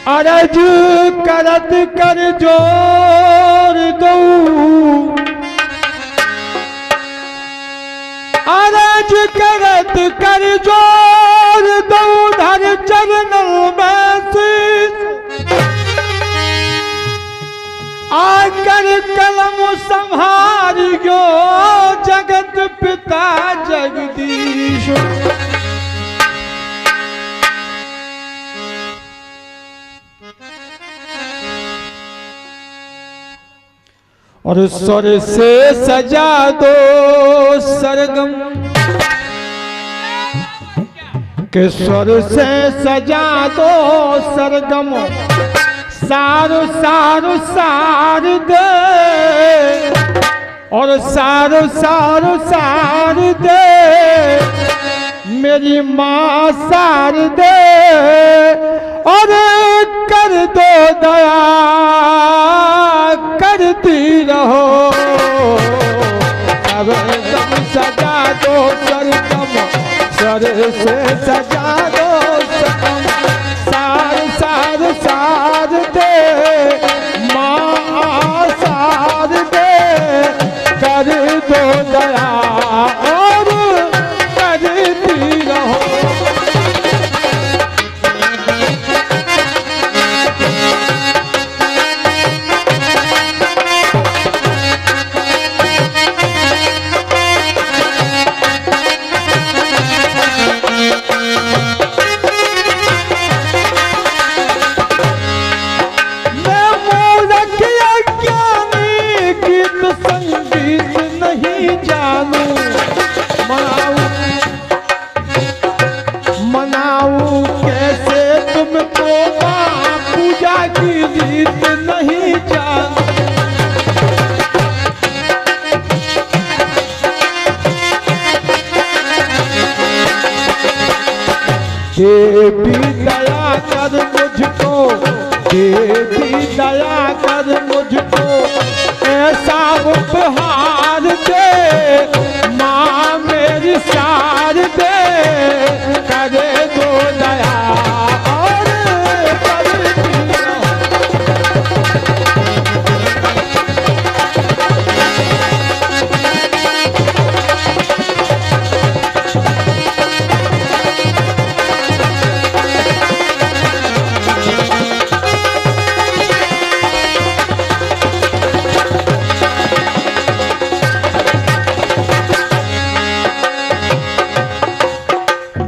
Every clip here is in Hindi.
अरज करत कर जोर दऊ, अरज करत कर जोर दऊ, धर चरणों में शीश, आकर कलम संहारियो जगत पिता जगदीश। और स्वर से सजा दो सरगम, के स्वर से सजा दो सरगम, सारो सारो सार दे, और सारो सारो सार दे, मेरी माँ सार दे, और कर दो दया करती रहो, सरगम सजा दो सरगम, सर से सजा दो सरगम, सार सार सार दे, माँ सार दे, कर दो दया और करती रहो। देवी दया कर मुझको, देवी दया कर मुझको, ऐसा उपहार दे, माँ मेरी सार दे, करे दो दया और करती रहो।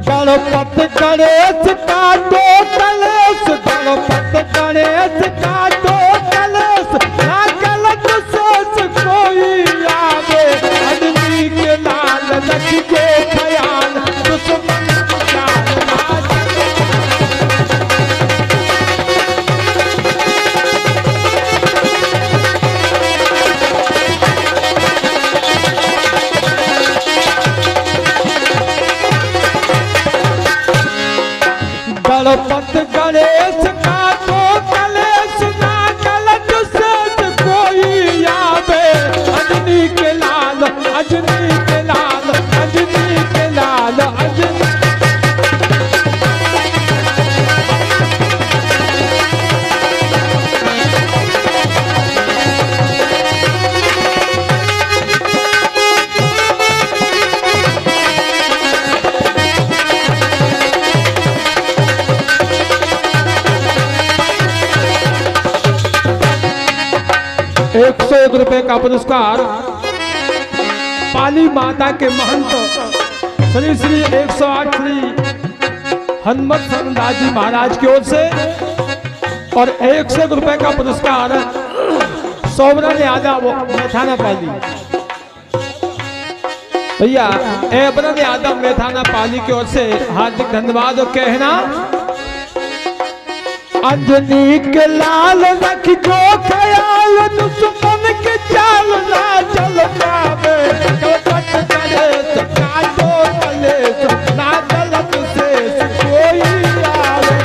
गणपत गणेश काटो कलेश, गणपत गणेश काटो कलेश, ना गलत सोच कोई आवे, आदमी के लाल लख के ख्याल, दुश्मन जान ना गणपत गणेश काटो कलेश, ना गलत सोच कोई आवे, अजनी के लाल, अजनी के लाल, अजनी के लाल, अजनी। ₹101 का पुरस्कार पाली माता के महंत श्री श्री 108 श्री हनुमत दास जी महाराज की ओर से, और ₹101 का पुरस्कार सोमरन यादव मेथाना पाली। भैया एबरन यादव मेथाना पाली की ओर से हार्दिक धन्यवाद। और कहना अंजनी के लाल रख जो ख्याल, दुश्मन के चाल ना चल पावे, गणपत गणेश काटो कलेश, ना गलत शेष कोई आवे।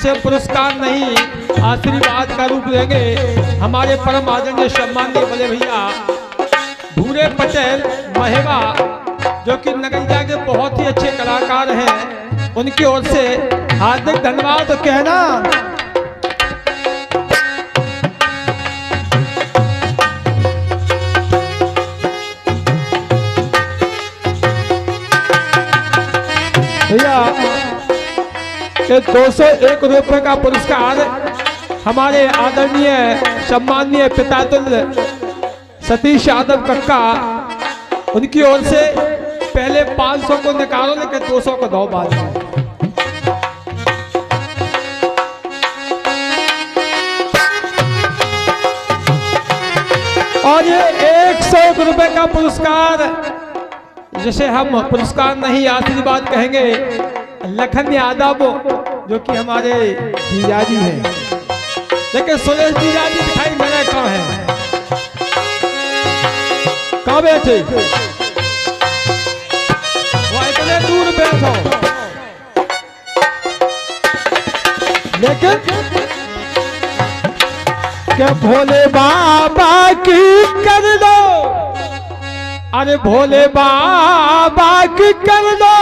ऐसे पुरस्कार नहीं, आशीर्वाद का रूप देंगे हमारे परम आदरणीय सम्माननीय बड़े भैया भूरे पटेल महेवा, जो कि नगरिया के बहुत ही अच्छे कलाकार हैं। उनकी ओर से हार्दिक धन्यवाद कहना। भैया ये 201 रुपए का पुरस्कार हमारे आदरणीय सम्माननीय पितातुल्य सतीश यादव कक्का, उनकी ओर से पहले 500 को निकालो, लेकिन 200 को दो बाद में। और ये 101 रुपए का पुरस्कार, जिसे हम पुरस्कार नहीं आशीर्वाद कहेंगे, लखन यादव जो कि हमारे जीजाजी हैं, लेकिन सुरेश जीजाजी दिखाई मेरे कहाँ है, कहाँ बैठे? वो इतने दूर बैठो, लेकिन क्या भोले बाबा की कर दो, अरे भोले बाबा की कर दो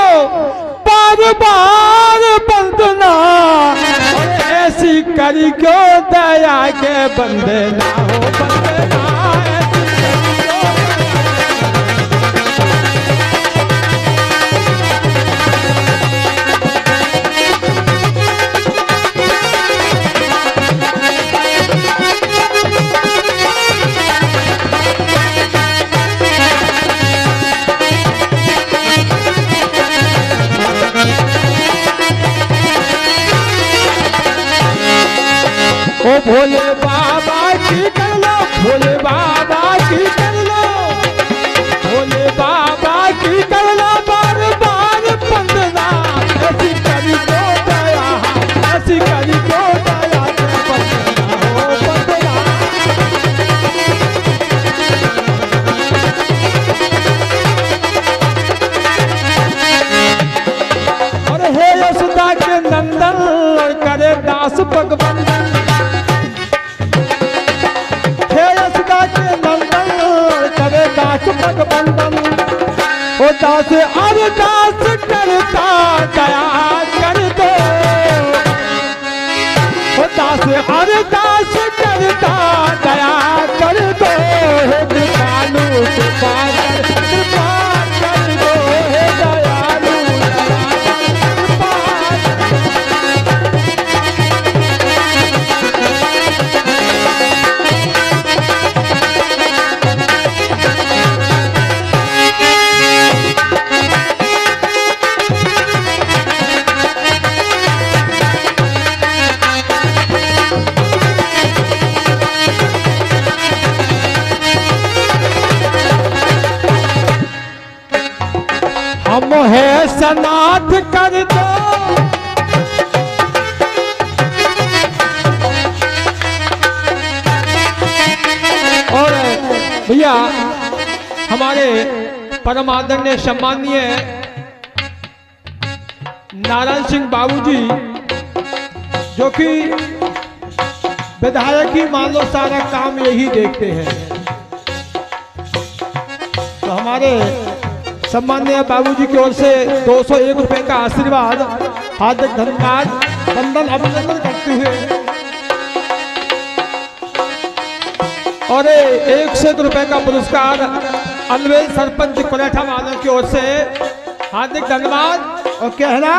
बार बार बंदना, ऐसी करी क्यों दया के बंदे ना हो बंदना। ओ भोले बाबा की कर लो, भोले बाबा की कर लो, भोले बाबा की कर लो बार बार बंदना, ऐसी करी को दया, ऐसी करी को दया बंदना हो बंदना। और हे यशोदा के नंदन करे दास भगवंदन, दास भगवंदन, ओ दास अरदास करता दया कर दो, ओ दास अरदास करता दया कर दो, हे कृपालु कृपा कर दो, हे दयालु हम है सनाथ कर दो, और भैया हमारे परम आदरणीय सम्माननीय नारायण सिंह बाबूजी, जो कि विधायक ही मान लो सारा काम यही देखते हैं, तो हमारे सम्माननीय बाबूजी की ओर से 201 रुपए का आशीर्वाद, हार्दिक धन्यवाद, वंदन अभिनंदन करते हुए, और 101 रुपए का पुरस्कार अलवेल सरपंच पलेठा वालों की ओर से हार्दिक धन्यवाद। और कहना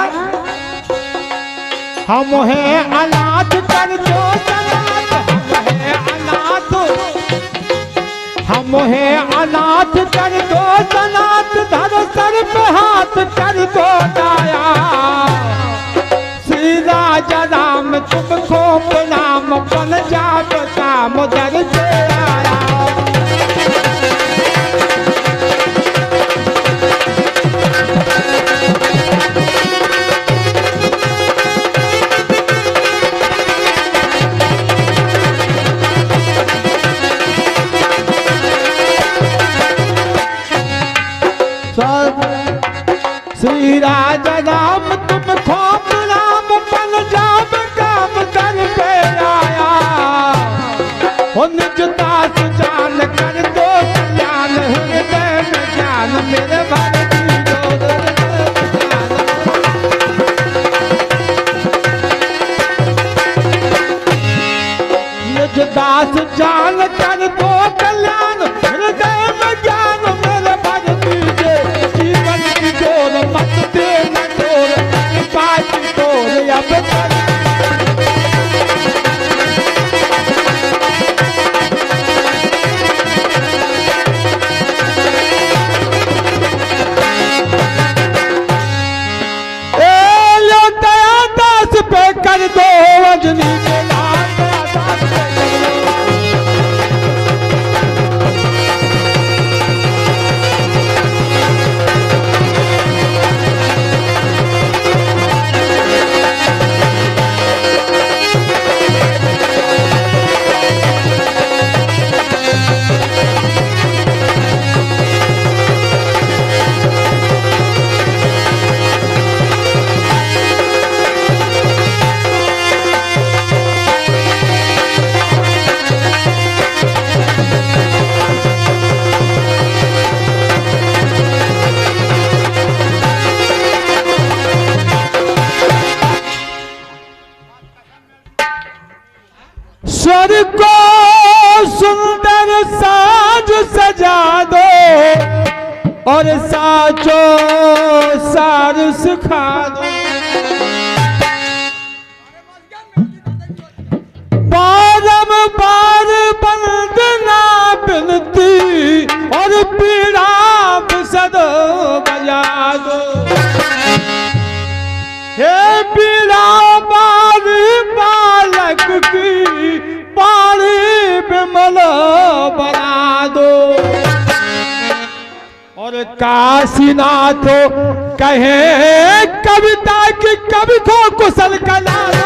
हम हैं अनाथ कर दो सनाथ, हम हैं अनाथ, हम हैं अनाथ कर दो सनाथ, धर सर पे हाथ कर दो दाया, श्री राजा राम तुमको प्रणाम, बन जाब काम दर से आया। श्री राजा राम तुम खोप राम बन जाब का और साचो सार सिखा दो। बारंबार वंदना विनती और पीड़ा सद बजा दो। हे पीड़ा बारी बालक की पारी विमल बना दो। और काशीनाथ कहे कविता की कवि को कुशल कला दो।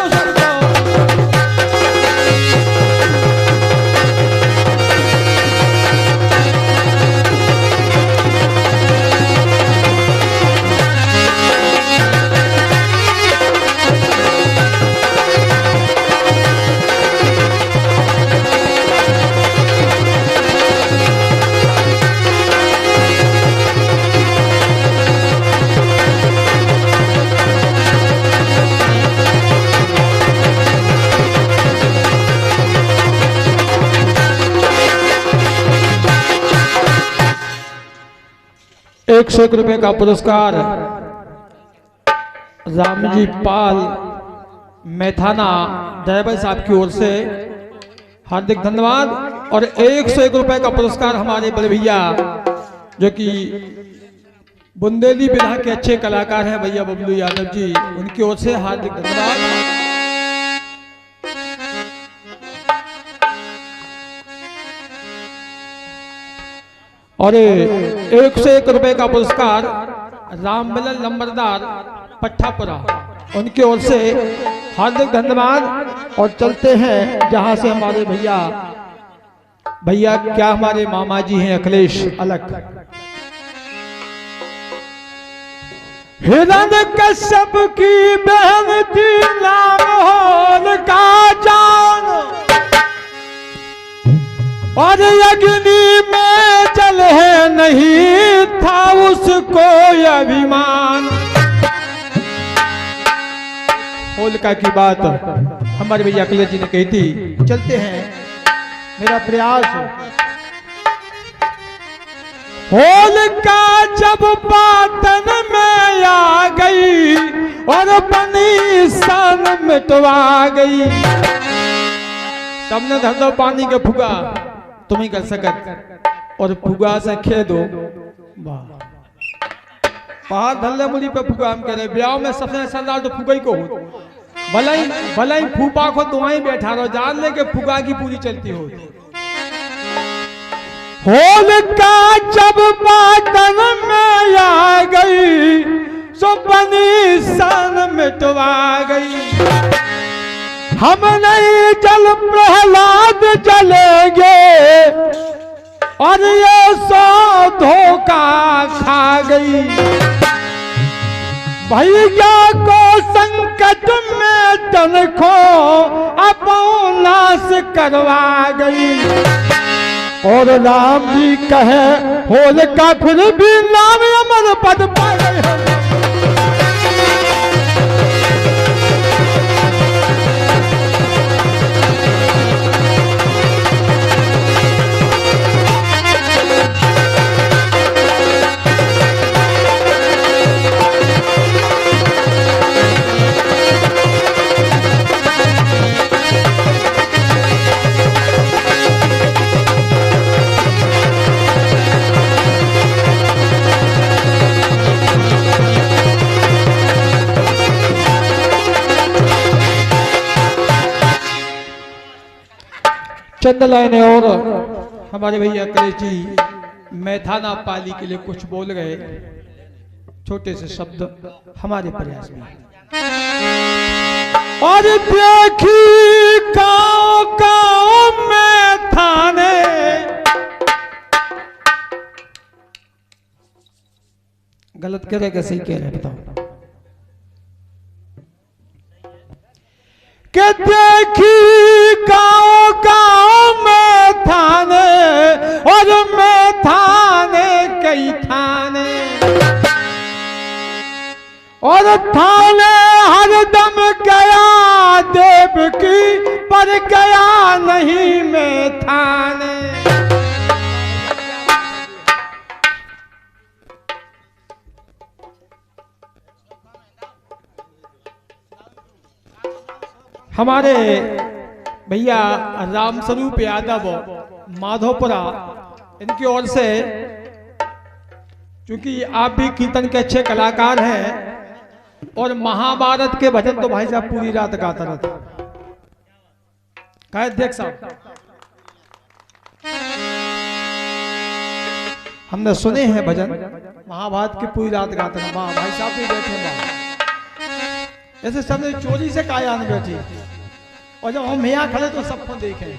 ₹101 का पुरस्कार रामजी पाल मैथाना ड्राइवर साहब की ओर से हार्दिक धन्यवाद। और ₹101 का पुरस्कार हमारे बड़े भैया जो कि बुंदेली विधा के अच्छे कलाकार हैं भैया बबलू यादव जी, उनकी ओर से हार्दिक धन्यवाद। और ₹101 का पुरस्कार राममिलन लंबरदार पट्टापुरा, उनकी ओर से हार्दिक धन्यवाद। और चलते हैं जहां से हमारे भैया क्या हमारे मामा जी हैं अखिलेश अलग। हिरण्यकश्यप की बहन थी नाम होलिका जान, और अग्नि में जल है नहीं था उसको अभिमान। होलिका की बात हमारे भैया अखिलेश जी ने कही थी। चलते हैं मेरा प्रयास। होलिका जब पातन में आ गई और बनी सन मिटवा गई। सबने धर दो पानी के फुगा, तुम ही कर सकत और फुगा से खे दो। पहाड़ धल्ले मुड़ी पे फुगा हम कह रहे ब्याह में सबसे सरदार तो फुगा ही को हो। भलाई फूफा को तुम्हारी बैठा रहो, जान ले के फुगा की पूरी चलती हो। होलिका जब पातन में आ गई सो बनी सन मिटवा गई। हम नहीं जल प्रहलाद जलेंगे और ये सो धोखा खा गई। भैया को संकट में तनखो अपना नाश करवा गई। और राम जी कहे होलिका फिर भी नाम अमर पद पा गए। चंद लाइनें और हमारे भैया अखिलेश जी मैथाना पाली के लिए कुछ बोल गए, छोटे से शब्द हमारे प्रयास में। और देखी गाँव गाँव में थाने, गलत कह रहे कैसे ही कह रहे बताओ। कि देखी गाँव गाँव में थाने और मैं थाने कई थाने, और थाने हरदम गया देव की पर गया नहीं मैं थाने। हमारे भैया रामस्वरूप यादव माधोपुरा, इनकी ओर से, क्योंकि आप भी कीर्तन के अच्छे कलाकार हैं और महाभारत के भजन तो भाई साहब पूरी रात गाता रहता। क्या देख साहब, हमने सुने हैं भजन महाभारत की पूरी रात गाते हैं। वाह भाई साहब भी बैठे, वाह। ऐसे सबने चोरी से काया न बैठी, और जब हम यहाँ खड़े तो सबको देखे।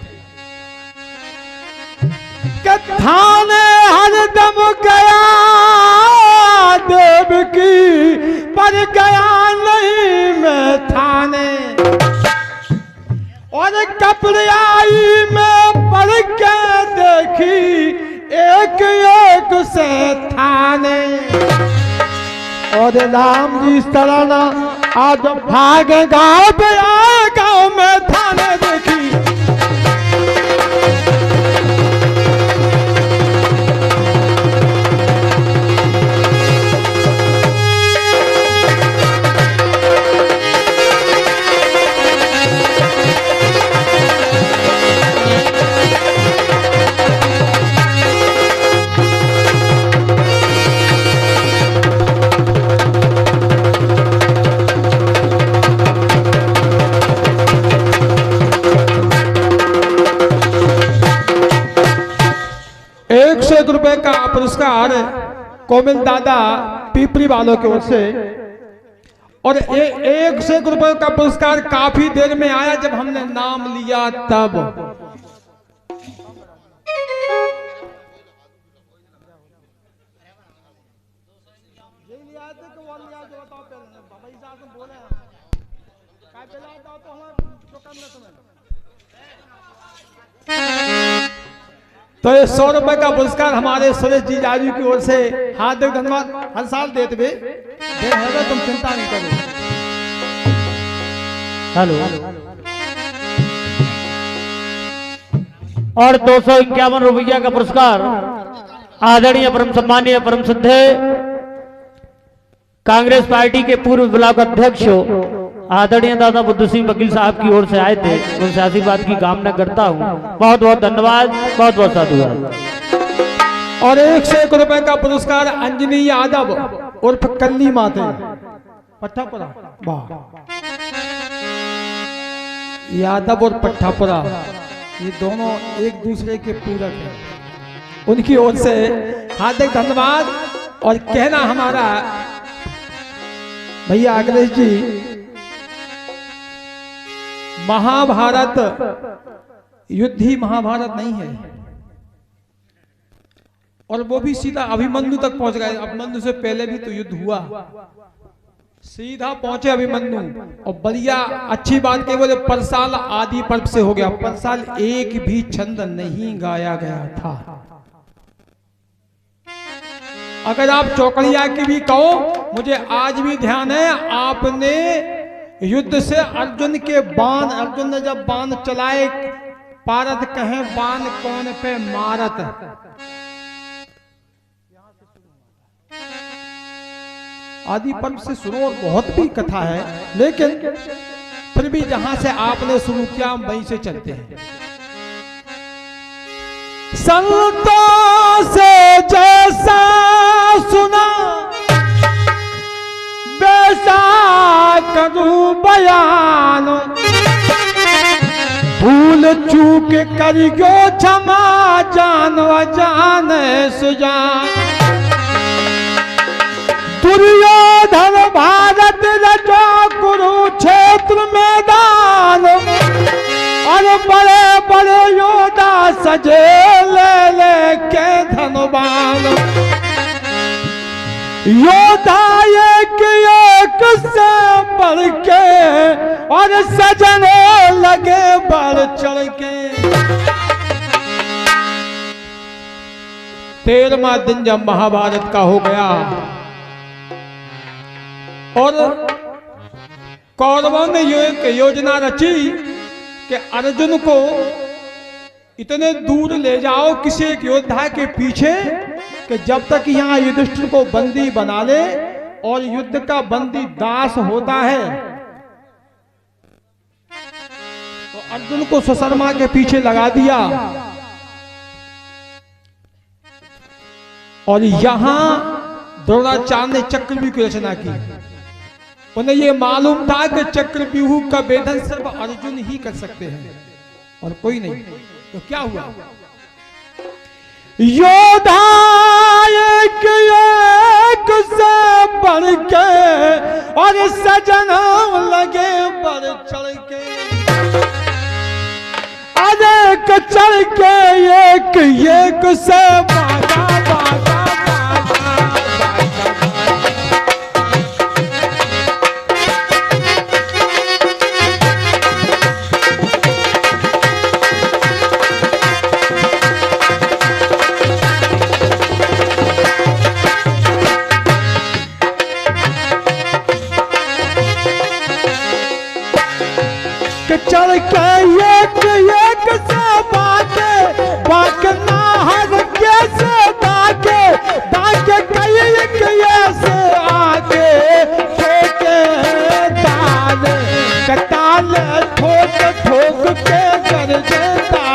थाने हरदम गया देव की, पर गया नहीं मैं थाने, और कपड़ियाई में पढ़ के देखी एक एक से थाने। और राम जी सराना आज भाग गाँव पे आए, गाँव में थाने देखी। ₹1 का पुरस्कार कोमिल दादा पीपरी वालों की ओर से, और ₹1 का पुरस्कार काफी देर में आया जब हमने नाम लिया तब। तो ये ₹100 का पुरस्कार हमारे सुरेश जी जाजू की ओर से हार्दिक धन्यवाद। हर साल देते हुए तुम चिंता नहीं करो। हेलो। और ₹251 का पुरस्कार आदरणीय परम सम्मानीय परम श्रद्धेय कांग्रेस पार्टी के पूर्व ब्लॉक अध्यक्ष आदरणीय दादा बुद्ध सिंह वकील साहब की ओर से आए थे, उनसे आशीर्वाद की कामना करता हूँ। बहुत बहुत धन्यवाद, बहुत बहुत साधुवाद। और ₹101 का पुरस्कार अंजनी यादव उर्फ कल्ली माते पट्टापुरा, वाह। यादव और पट्टापुरा ये दोनों एक दूसरे के पूरक हैं, उनकी ओर से हार्दिक धन्यवाद। और कहना हमारा भैया अखिलेश जी, महाभारत युद्ध ही महाभारत नहीं है, और वो भी सीधा अभिमन्यु तक पहुंच गए। अभिमन्यु से पहले भी तो युद्ध हुआ, सीधा पहुंचे अभिमन्यु। और बढ़िया अच्छी बात केवल परसाल आदि पर्व से हो गया, परसाल एक भी छंद नहीं गाया गया था। अगर आप चौकड़िया की भी कहो, मुझे आज भी ध्यान है आपने युद्ध से अर्जुन के बाण, अर्जुन ने जब बाण चलाए, पारत कहे बाण कौन पे मारत, आदि पर्व से शुरू। और बहुत भी कथा है, लेकिन फिर भी जहां से आपने शुरू किया वहीं से चलते हैं। संतों से जैसा सुना वैसा करूं बयान, भूल चूक करियो क्षमा जान जान सुजान। दुर्योधन भारत रचो कुरुक्षेत्र मैदान, और बड़े बड़े योद्धा सजे ले ले के धनुबान। योद्धा एक एक से बढ़ के, और सजने लगे बढ़ चढ़ के। 13वां दिन जब महाभारत का हो गया, और कौरवों ने एक योजना रची कि अर्जुन को इतने दूर ले जाओ किसी एक योद्धा के पीछे कि जब तक यहाँ युधिष्ठिर को बंदी बना ले, और युद्ध का बंदी दास होता है अर्जुन को सुशर्मा के पीछे लगा दिया और यहां द्रोणाचार्य ने चक्रव्यूह की रचना की। उन्हें यह मालूम था कि चक्रव्यूह का भेदन सिर्फ अर्जुन ही कर सकते हैं और कोई नहीं। तो क्या हुआ? योद्धा एक एक से बढ़ के और सजना लगे बढ़ चढ़ के, अनेक चढ़ के एक एक से बागा बागा चढ़ के एक एक से बाके बाकना हर के से दाके दाके कई से आगे ठोके ताल कताल ठोक ठोक के कर देता।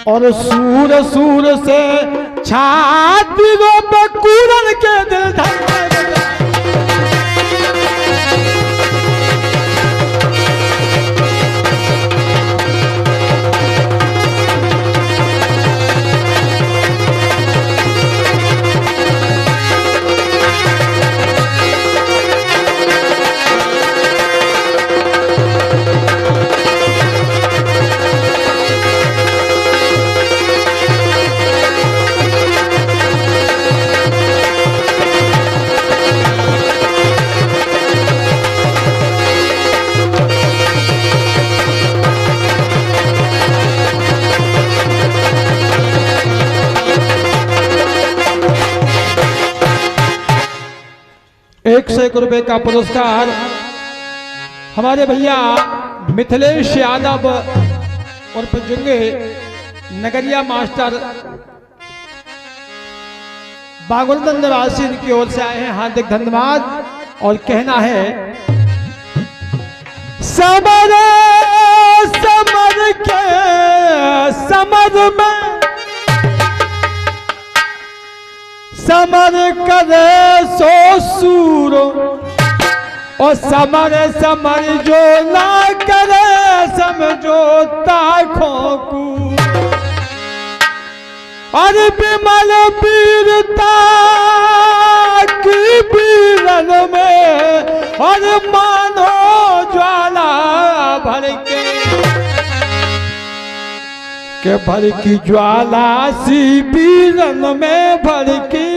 और सूर सूर से छातियों पे कूरन के दिल धड़के। ₹100 का पुरस्कार हमारे भैया मिथिलेश यादव और जुंगे नगरिया मास्टर बागुलदन निवासी की ओर से आए हैं। हार्दिक धन्यवाद। और कहना है समर समर के समर में समर करे सो सूरो और समर समर जो ना करे समझौता खोकू और विमल वीरता की बीरन में और मानो ज्वाला भर के भर की ज्वाला सी बीरन में भर की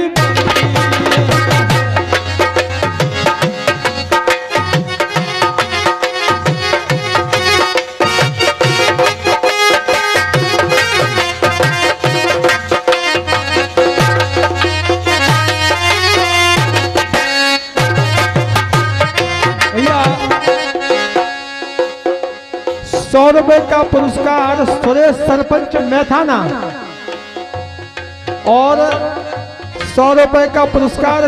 ₹100 का पुरस्कार सुरेश सरपंच मैथाना और ₹100 का पुरस्कार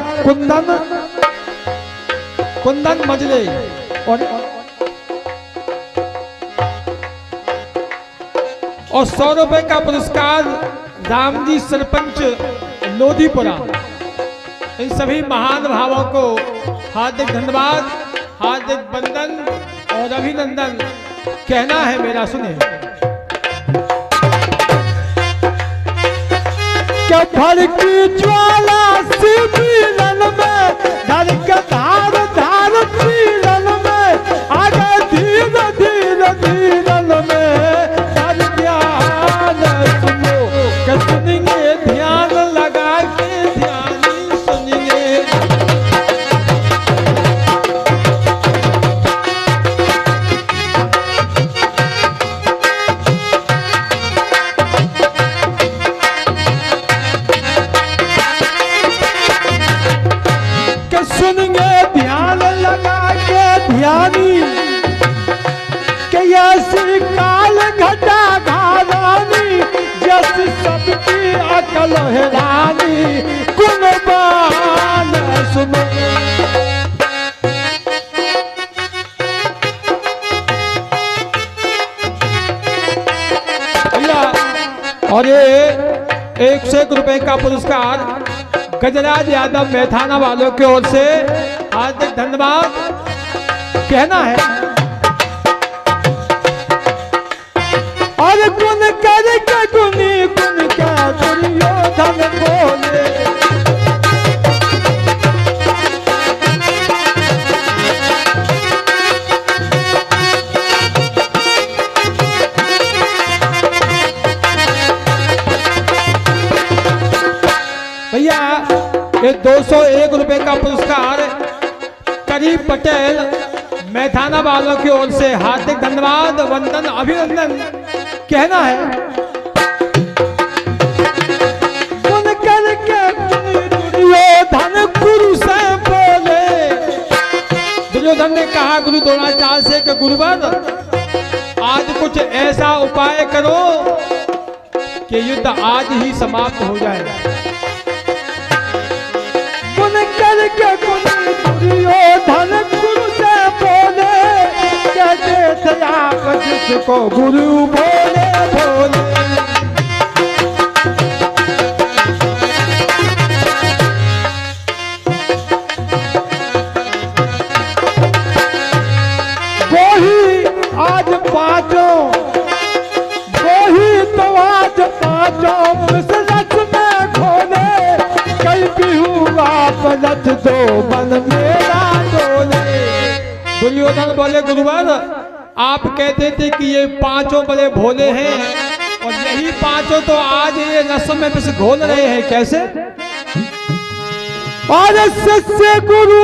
कुंदन मजले और ₹100 का पुरस्कार रामजी सरपंच लोधीपुरा। इन सभी महान भावों को हार्दिक धन्यवाद, हार्दिक वंदन और अभिनंदन कहना है मेरा। सुने क्या भर की ज्वाला सी बीरन में धर के धार धार बीरन में आगे धीरे धीरे धीरन में धर ध्यान सुनो के सुनेंगे ध्यान लगा के ध्यान सुनेंगे। सुनेंगे ध्यान लगा के ध्यानी के ऐसी काल घटा घारानी जैसी सबकी अकल हैरानी कुर्बान सुनो। और ये ₹101 का पुरस्कार गजराज यादव मैथाना वालों की ओर से हार्दिक धन्यवाद कहना है। और गुण करके गुनी गुण का दुर्योधन बोले भैया ये ₹201 का पुरस्कार करीब पटेल मैथाना वालों की ओर से हार्दिक धन्यवाद, वंदन, अभिनंदन कहना है। गुण करके दुर्योधन गुरु से बोले। दुर्योधन ने कहा गुरु द्रोणाचार्य से कि गुरुवर आज कुछ ऐसा उपाय करो कि युद्ध आज ही समाप्त हो जाए। करके दुर्योधन गुरु से बोले कहते थे आप जिसको गुरु बोले बोले। वही आज पांचों वही तो आज पांचों रथ दो बन मेरा डोले। दुर्योधन बोले गुरुवर आप कहते थे कि ये पांचों बड़े भोले हैं और यही पांचों तो आज ये रस में बस घोल रहे हैं, कैसे? और शिष्य गुरु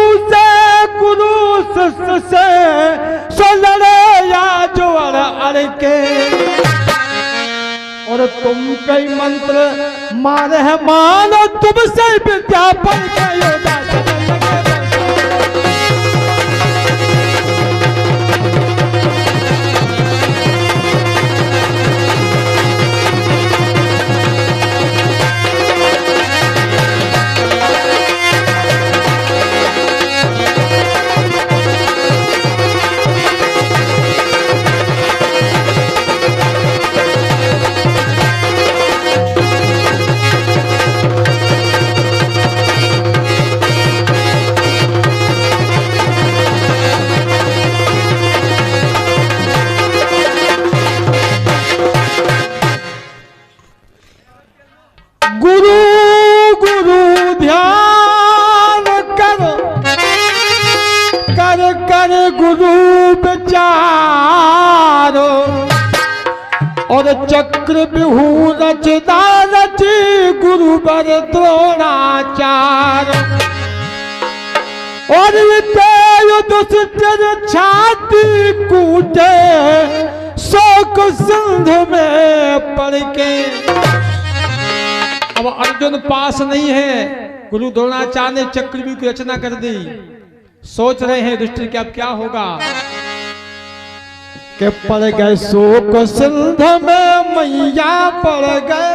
शिष्य से सो लड़े या जो अड़ के और तुम कई मंत्र मारे है मानो तुमसे विद्या पढ़ के योद्धा और चक्र बिहू रचदा रची गुरुवर द्रोणाचार्य और दुष्टर छाती कूटे शोक सिंध में पड़ के। अब अर्जुन पास नहीं है, गुरु द्रोणाचार्य ने चक्रव्यूह की रचना कर दी। सोच रहे हैं दुष्ट क्या अब क्या होगा, के पड़ गए शोक सिंध में मैया पड़ गए।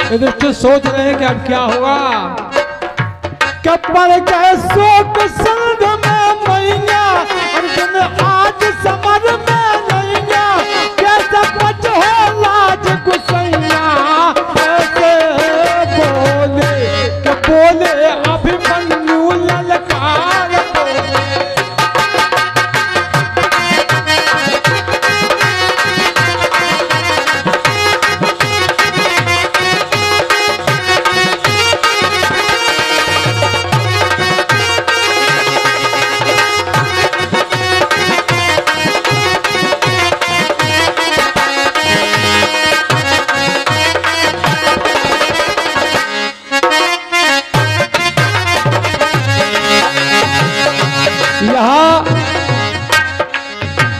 युधिष्ठिर सोच रहे हैं कि अब क्या होगा, कब पड़ गए शोक सिंध में मैया अर्जुन आज समर में नैया, कैसे बच हो लाज गुसैया। कैसे बोले कि बोले अभिमन्यु ललकार बोले।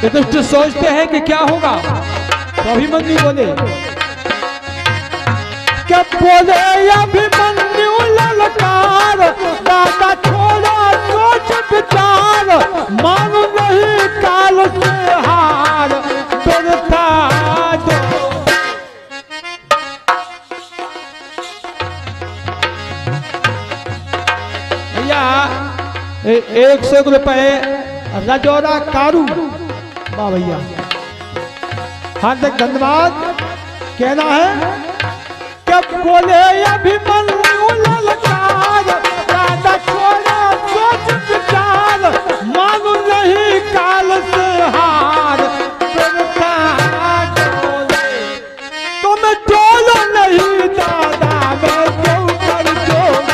युधिष्ठिर सोचते हैं कि क्या होगा, तो अभिमन्यु बोले क्या बोले अभिमन्यु ललकार, दादा छोड़ा सोच विचार, मानो नहीं काल से हार बिरथा दो। भैया 100 रुपए रजौरा कारू वाह भैया, हार्दिक धन्यवाद। कहना है कब बोले अभिमन्यु ललकार, दादा छोड़ा सोच विचार, मानो नहीं काल से हार बिरथा डोले। तुम डोलो नहीं दादा मैं क्यों कर डोली।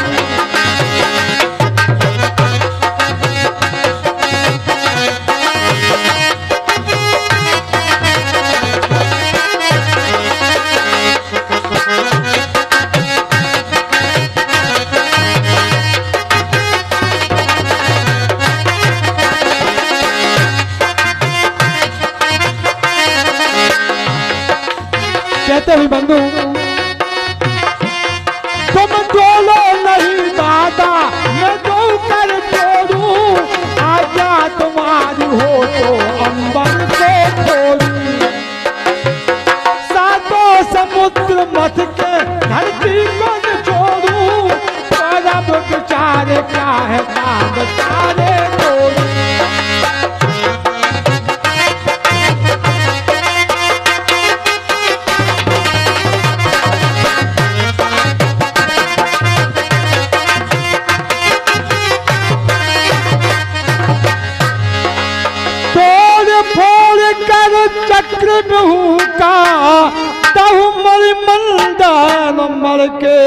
कहते भी बंधु तुम डोलो नहीं दादा मैं दो कर छोड़ू, आजा तुम्हारी हो तो अंबर को छोड़ू। सातों समुद्र मथ के धरती को छोड़ू, परम विचार क्या है काम सारे छोड़ू। चक्र बिहू का तहु मर मंदान मर के,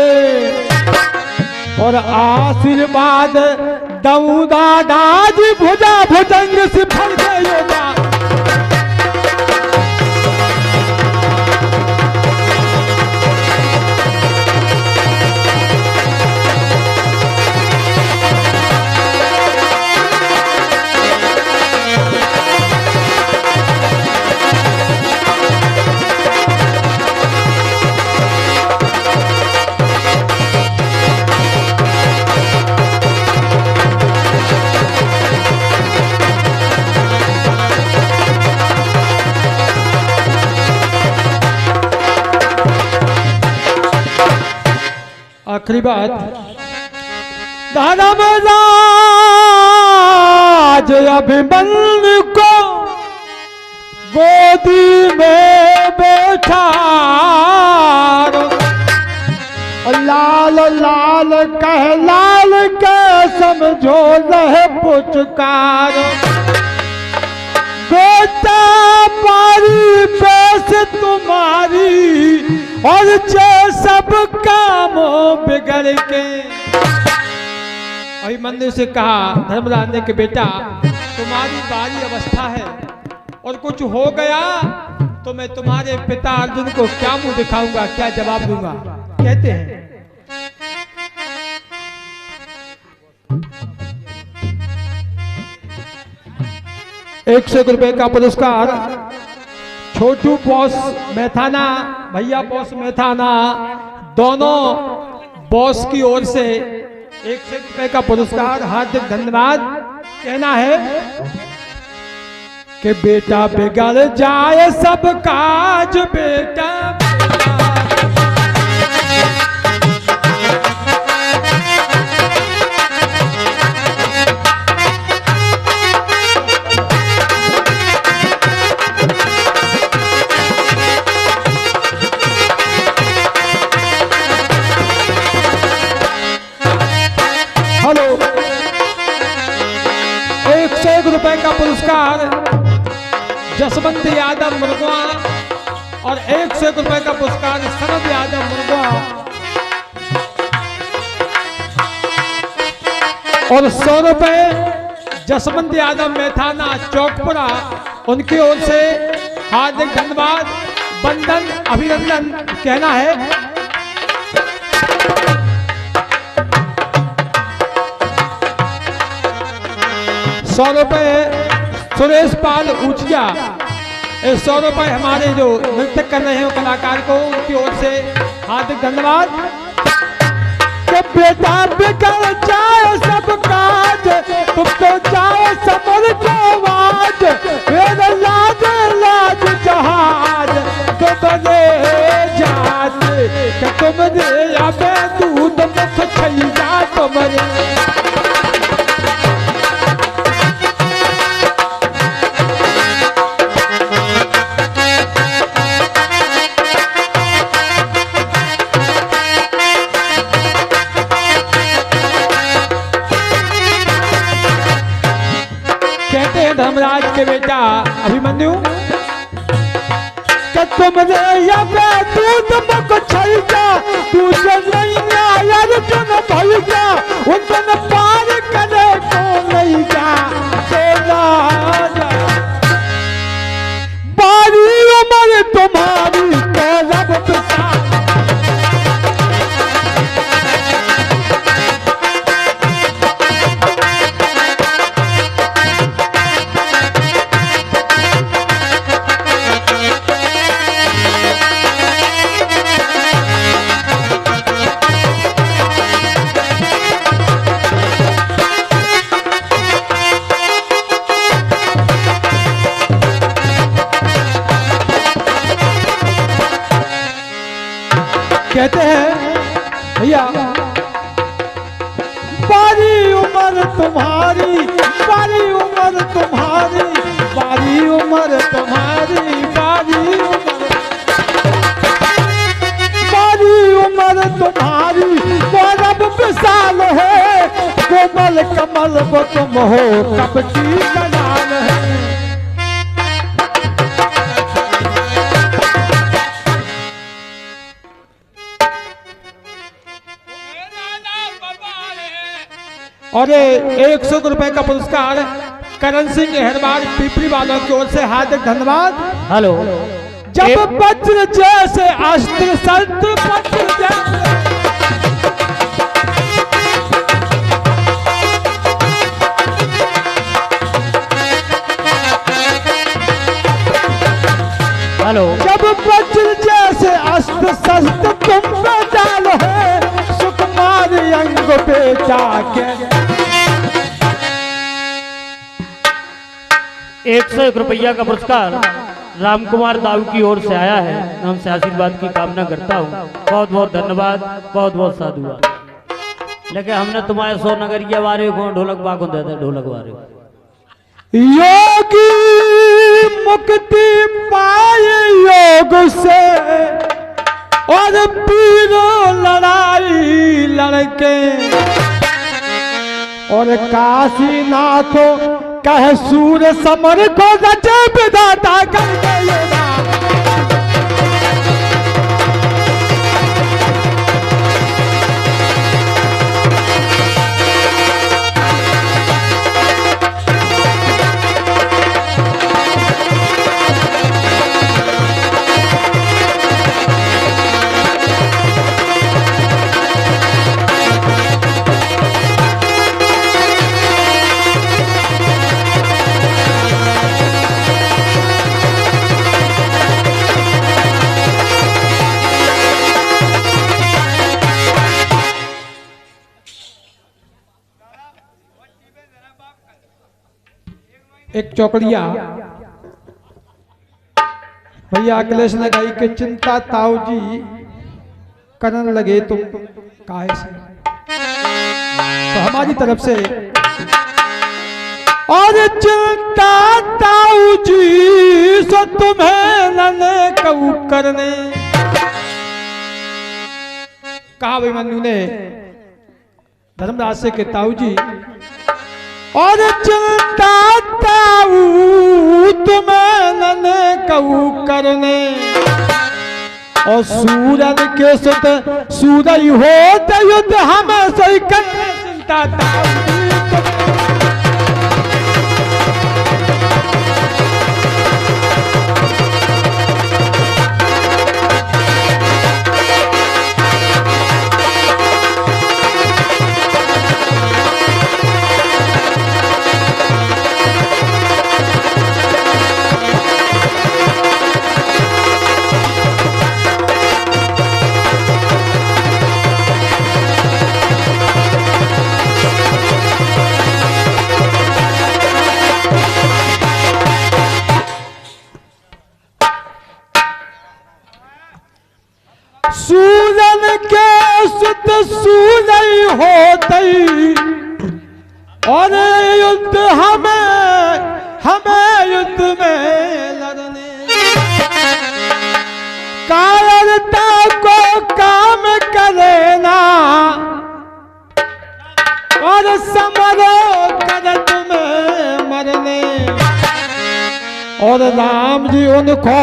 और आशीर्वाद दऊ दादाजी भुजा भुजंग से भर गए। आखिरी बात, दादा आज अभिमन्यु को गोदी में बैठा और लाल लाल कह लाल के समझो रहे पुचकार बेटा मारी पैस तुम्हारी और जे सब कामों बिगड़ के। अभिमन्यु से कहा धर्मराज ने कि बेटा तुम्हारी बारी अवस्था है और कुछ हो गया तो मैं तुम्हारे पिता अर्जुन को क्या मुंह दिखाऊंगा, क्या जवाब दूंगा। कहते हैं 101 रुपए का पुरस्कार छोटू बॉस मैथाना, भैया बॉस मैथाना, दोनों बॉस की ओर से 101 रुपए का पुरस्कार, हार्दिक धन्यवाद। कहना है कि बेटा बिगड़ जाए सब काज, बेटा हेलो 101 रुपए का पुरस्कार जसवंत यादव मुर्गवा और 101 रुपए का पुरस्कार शरद यादव मुर्गवा और 100 रुपए जसवंत यादव मैथाना चौकपुरा, उनकी ओर से हार्दिक धन्यवाद, वंदन, अभिनंदन। कहना है 100 रुपए सुरेश पाल ऊचिया, 100 रुपए हमारे जो नृत्य कर रहे हैं कलाकार को, उनकी ओर से हार्दिक धन्यवाद। कि बेटा बिगड़ जाए सब काज, तुम तो जाए समर को आवाज, मेरा लाज लाज जहाज तुमने जाते कि तुमने अब दूध मुख छैया तुमने। कहते हैं धर्मराज के बेटा अभिमन्यु कि तुमने अब दूध मुख छैया, तू नैया अर्जुन भैया, उन पार करे को नहीं जा बारी उम्र तुम्हारी रब पिता। कहते हैं भैया बारी उम्र तुम्हारी, बारी उम्र तुम्हारी, बारी उम्र तुम्हारी, बारी उम्र तुम्हारी, गौरव विशाल है, कोमल कमल वो तुम हो, कब की कलाल है। और 100 रुपए का पुरस्कार करण सिंह हेरवाड़ पिपरी वालों की ओर से हार्दिक धन्यवाद। हेलो जब वज्र जैसे अस्त्र शस्त्र पत्र जैसे हेलो जब वज्र जैसे अस्त्र शस्त्र तुम पे डालो है, सुकुमार अंग पे जाके। 101 रुपया का पुरस्कार रामकुमार दाऊ की ओर से आया है, हमसे आशीर्वाद की कामना करता हूँ। बहुत बहुत धन्यवाद, बहुत बहुत साधुवाद। लेकिन हमने तुम्हारे 100 नगरिया वारे को ढोलक बाको दे दे, ढोलक वारे योगी मुक्ति पाए योग से और पीरो लड़ाई लड़के और काशीनाथो कह सूर समर को रचे विधाता कर गए ना। एक चौकड़िया भैया अखिलेश ने गाई कि चिंता ताऊ जी करन लगे तुम काहे से, तो हमारी तरफ से और चिंता ताऊ जी सो तुम्हें नने कहू करने। कहा अभिमन्यु ने धर्मराज से कि ताऊ जी और चिंता ताऊ तुम्हें नने कहू करने और सूरन के सुत सूरई हो युद्ध हमें सही करने। चिंता ताऊ सूरन के सुत सूरई होतई और युद्ध हमें युद्ध में लड़ने। कायरता को काम करे ना और समरो करत में मरने। और राम जी उनको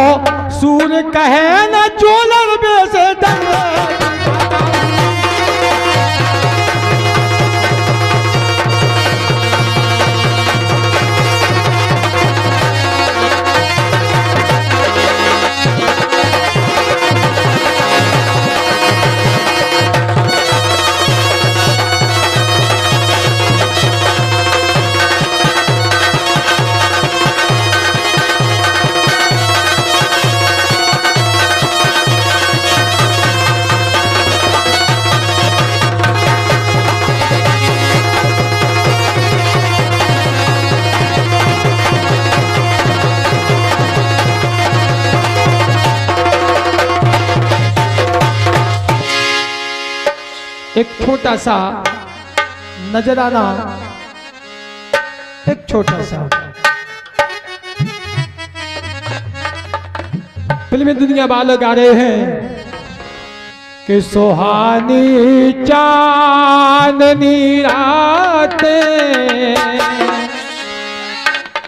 सूर कहे न चोलर बेसे डर। एक छोटा सा नजराना, एक छोटा सा फिल्मी दुनिया वाले गा रहे हैं कि सुहानी चांदनी रातें,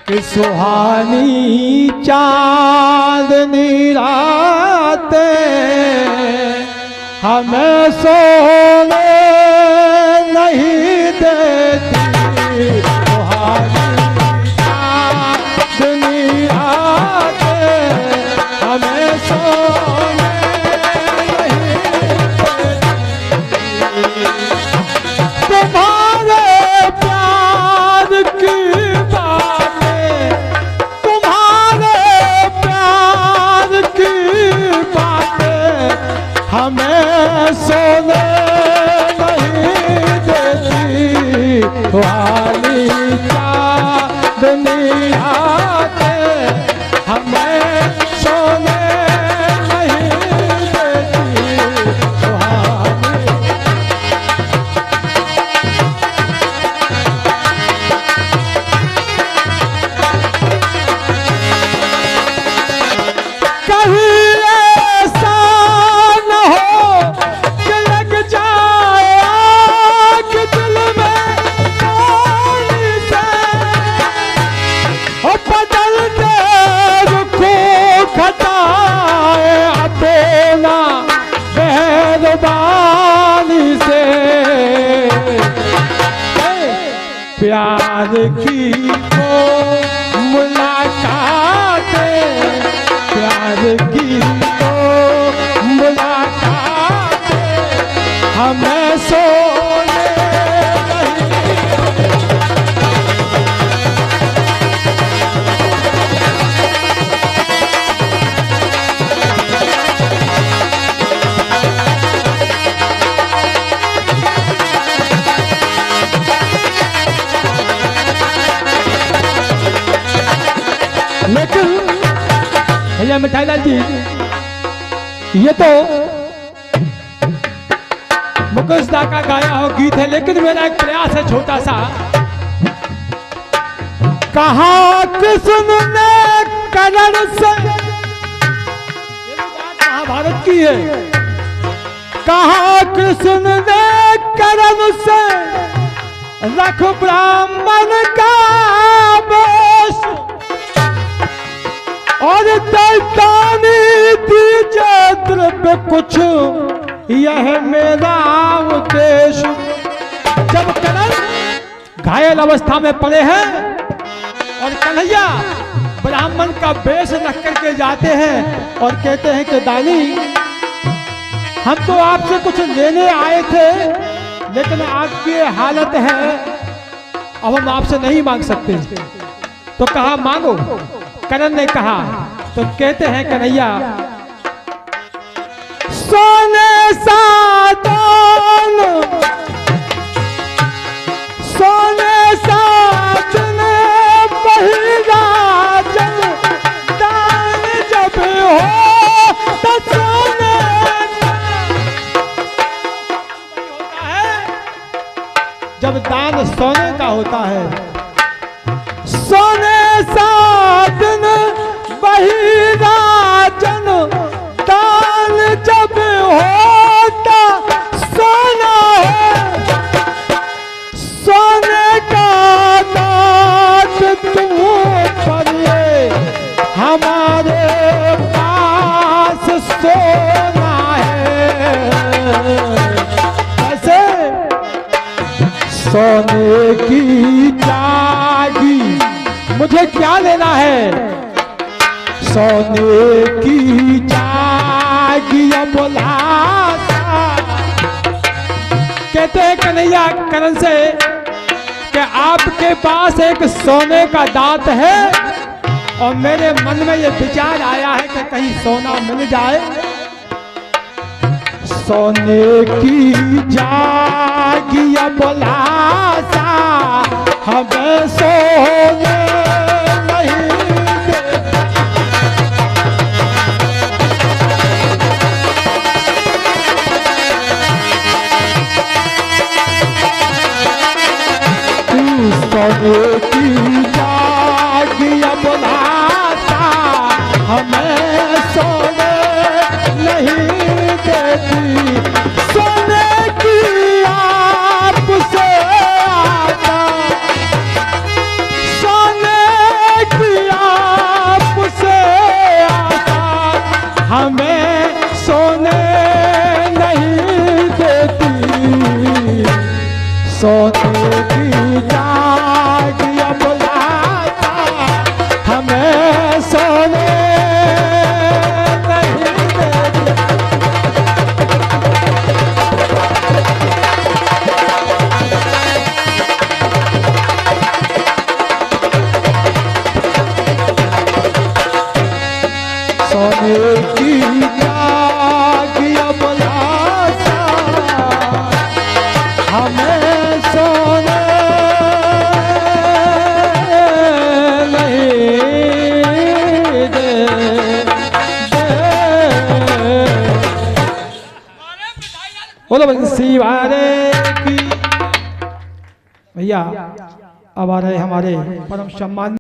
कि सुहानी चांदनी रातें हमें सोने नहीं देती। सुहानी चांदनी रातें हमें सोने नहीं देती। तुम्हारे प्यार की बातें, तुम्हारे प्यार की बातें हमें सोने नहीं देती। वाली चांदनी रातें हमें सोने नहीं देती। की को मुलाकात, प्यार की को मुलाकात हमें सोने लेकिन भैया मिठाई लाल जी, ये तो मुकेश दा का गाया हो गीत है, लेकिन मेरा एक प्रयास है छोटा सा। कहा कृष्ण ने कर्ण से, ये भी बात महाभारत की है, कहा कृष्ण ने कर्ण से रख ब्राह्मण का वेश, और दैतानी दीजिए द्रव्य कुछ, यह मेरा उद्देश्य। जब कर्ण घायल अवस्था में पड़े हैं और कन्हैया ब्राह्मण का वेश रख करके जाते हैं और कहते हैं कि दानी, हम तो आपसे कुछ लेने आए थे, लेकिन आपकी ये हालत है, अब हम आपसे नहीं मांग सकते। तो कहा मांगो। कर्ण ने कहा, तो कहते हैं कन्हैया, सोने सा दान, सोने सा दिन बहिराजन, दान जब हो तो सोने होता है, जब दान सोने का होता है। सोने सा दिन बहिराजन, दान जब होता सोना है, सोने का दांत तुम पर ये हमारे पास सोना है। ऐसे सोने की जागी मुझे क्या लेना है, सोने की जागी बुलाता। कहते हैं कन्हैया कर्ण से कि आपके पास एक सोने का दांत है, और मेरे मन में ये विचार आया है कि कहीं सोना मिल जाए। सोने की जागी बुलाता, हमें सोने नहीं दे। सोने की जागी बुलाता, हमें सोने नहीं देती। सोने की आप से आता, सोने की आप से आता, हमें सोने नहीं देती। सोने की जागी बुलाता, हमें सोने नहीं देती। सोने की जागी बुलाता, हमें सोने नहीं दे। बोलो शिवारे की। भैया अब आ रहे हमारे परम सम्मान